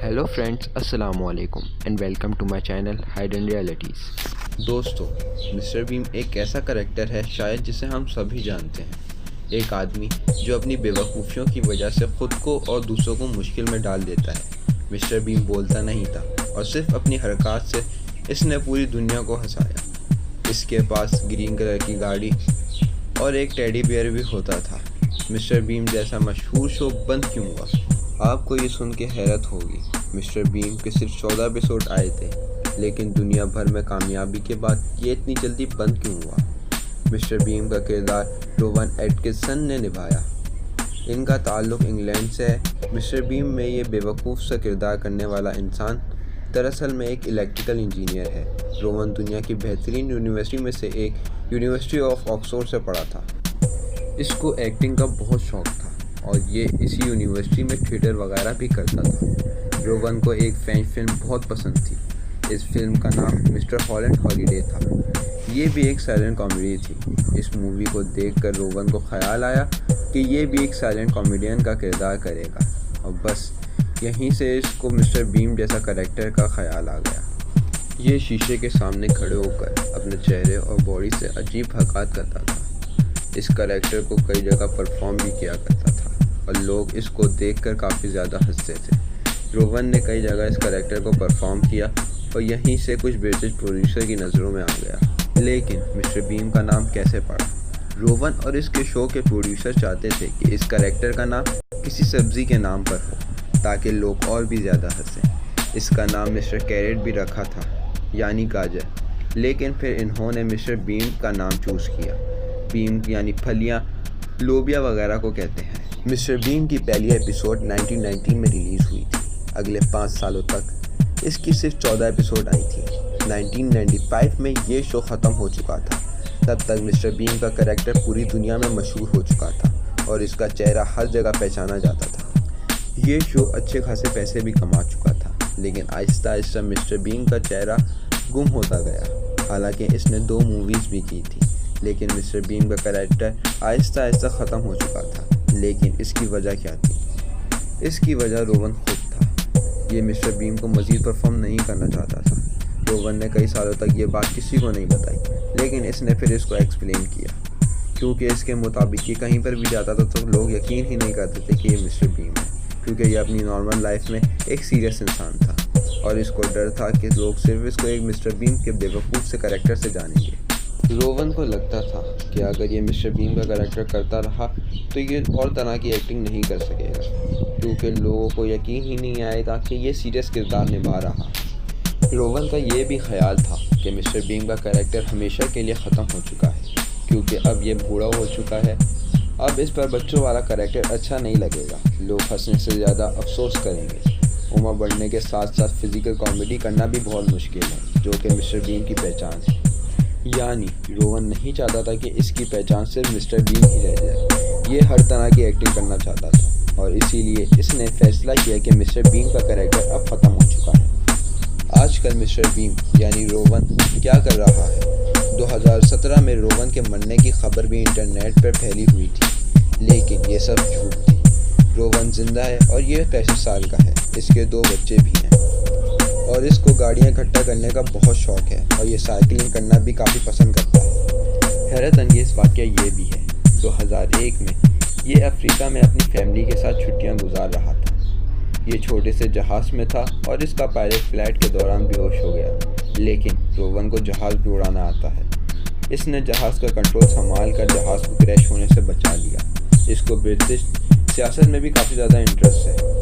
Hello friends, अस्सलाम वालेकुम and welcome to my channel hidden realities. दोस्तों, मिस्टर बीम एक ऐसा करैक्टर है शायद जिसे हम सभी जानते हैं। एक आदमी जो अपनी बेवकूफ़ियों की वजह से ख़ुद को और दूसरों को मुश्किल में डाल देता है। मिस्टर बीम बोलता नहीं था और सिर्फ अपनी हरकत से इसने पूरी दुनिया को हंसाया। इसके पास ग्रीन कलर की गाड़ी और एक टेडी बियर भी होता था। मिस्टर बीम जैसा मशहूर शो बंद क्यों हुआ? आपको ये सुन के हैरत होगी। मिस्टर बीम के सिर्फ 14 एपिसोड आए थे, लेकिन दुनिया भर में कामयाबी के बाद ये इतनी जल्दी बंद क्यों हुआ? मिस्टर बीम का किरदार रोवन एटकिंसन ने निभाया। इनका ताल्लुक इंग्लैंड से है। मिस्टर बीम में ये बेवकूफ़ सा किरदार करने वाला इंसान दरअसल में एक इलेक्ट्रिकल इंजीनियर है। रोवन दुनिया की बेहतरीन यूनिवर्सिटी में से एक यूनिवर्सिटी ऑफ ऑक्सफोर्ड से पढ़ा था। इसको एक्टिंग का बहुत शौक़ था और ये इसी यूनिवर्सिटी में थिएटर वगैरह भी करता था। रोवन को एक फ्रेंच फिल्म बहुत पसंद थी। इस फिल्म का नाम मिस्टर हॉलैंड हॉलीडे था। ये भी एक साइलेंट कॉमेडी थी। इस मूवी को देखकर रोवन को ख्याल आया कि ये भी एक साइलेंट कॉमेडियन का किरदार करेगा और बस यहीं से इसको मिस्टर बीम जैसा करैक्टर का ख्याल आ गया। ये शीशे के सामने खड़े होकर अपने चेहरे और बॉडी से अजीब हरकत करता था। इस करैक्टर को कई जगह परफॉर्म भी किया करता था और लोग इसको देखकर काफ़ी ज़्यादा हंसते थे। रोवन ने कई जगह इस करैक्टर को परफॉर्म किया और यहीं से कुछ ब्रिटिश प्रोड्यूसर की नज़रों में आ गया। लेकिन मिस्टर बीम का नाम कैसे पड़ा? रोवन और इसके शो के प्रोड्यूसर चाहते थे कि इस करैक्टर का नाम किसी सब्ज़ी के नाम पर हो ताकि लोग और भी ज़्यादा हंसें। इसका नाम मिस्टर कैरेट भी रखा था, यानी गाजर। लेकिन फिर इन्होंने मिस्टर बीम का नाम चूज़ किया। बीम यानी फलियाँ, लोबिया वगैरह को कहते हैं। मिस्टर बीम की पहली एपिसोड 1990 में रिलीज़ हुई थी। अगले 5 सालों तक इसकी सिर्फ 14 एपिसोड आई थी। 1995 में ये शो ख़त्म हो चुका था। तब तक मिस्टर बीम का करैक्टर पूरी दुनिया में मशहूर हो चुका था और इसका चेहरा हर जगह पहचाना जाता था। ये शो अच्छे खासे पैसे भी कमा चुका था, लेकिन आहिस्ता आहिस्ता मिस्टर बीम का चेहरा गुम होता गया। हालांकि इसने 2 मूवीज़ भी की थी, लेकिन मिस्टर बीम का करैक्टर आहिस्ता आहिस्ता ख़त्म हो चुका था। लेकिन इसकी वजह क्या थी? इसकी वजह रोवन खुद था। ये मिस्टर बीम को मज़ीद परफॉर्म नहीं करना चाहता था। रोवन ने कई सालों तक ये बात किसी को नहीं बताई, लेकिन इसने फिर इसको एक्सप्लेन किया, क्योंकि इसके मुताबिक ये कहीं पर भी जाता था तो लोग यकीन ही नहीं करते थे कि ये मिस्टर बीम है, क्योंकि ये अपनी नॉर्मल लाइफ में एक सीरियस इंसान था और इसको डर था कि लोग सिर्फ इसको एक मिस्टर बीम के बेवकूफ़ से करैक्टर से जानेंगे। रोवन को लगता था कि अगर ये मिस्टर बीम का करैक्टर करता रहा तो ये और तरह की एक्टिंग नहीं कर सकेगा, क्योंकि लोगों को यकीन ही नहीं आएगा कि ये सीरियस किरदार निभा रहा। रोवन का ये भी ख्याल था कि मिस्टर बीम का करैक्टर हमेशा के लिए ख़त्म हो चुका है, क्योंकि अब ये बूढ़ा हो चुका है। अब इस पर बच्चों वाला करैक्टर अच्छा नहीं लगेगा। लोग हंसने से ज़्यादा अफसोस करेंगे। उम्र बढ़ने के साथ साथ फिज़िकल कॉमेडी करना भी बहुत मुश्किल है, जो कि मिस्टर बीम की पहचान है। यानी रोवन नहीं चाहता था कि इसकी पहचान सिर्फ मिस्टर बीम ही रह जाए। ये हर तरह की एक्टिंग करना चाहता था और इसीलिए इसने फैसला किया कि मिस्टर बीम का करैक्टर अब ख़त्म हो चुका है। आजकल मिस्टर बीम यानी रोवन क्या कर रहा है? 2017 में रोवन के मरने की खबर भी इंटरनेट पर फैली हुई थी, लेकिन ये सब झूठ थी। रोवन ज़िंदा है और ये 65 साल का है। इसके 2 बच्चे भी हैं और इसको गाड़ियाँ इकट्ठा करने का बहुत शौक़ है और ये साइकिलिंग करना भी काफ़ी पसंद करता है। हैरत अंगेज़ वाक़या ये भी है, 2001 में ये अफ्रीका में अपनी फैमिली के साथ छुट्टियां गुजार रहा था। ये छोटे से जहाज़ में था और इसका पायलट फ्लाइट के दौरान बेहोश हो गया, लेकिन रोवन को जहाज़ भी उड़ाना आता है। इसने जहाज़ का कंट्रोल संभाल कर जहाज़ को क्रैश होने से बचा लिया। इसको ब्रिटिश सियासत में भी काफ़ी ज़्यादा इंटरेस्ट है।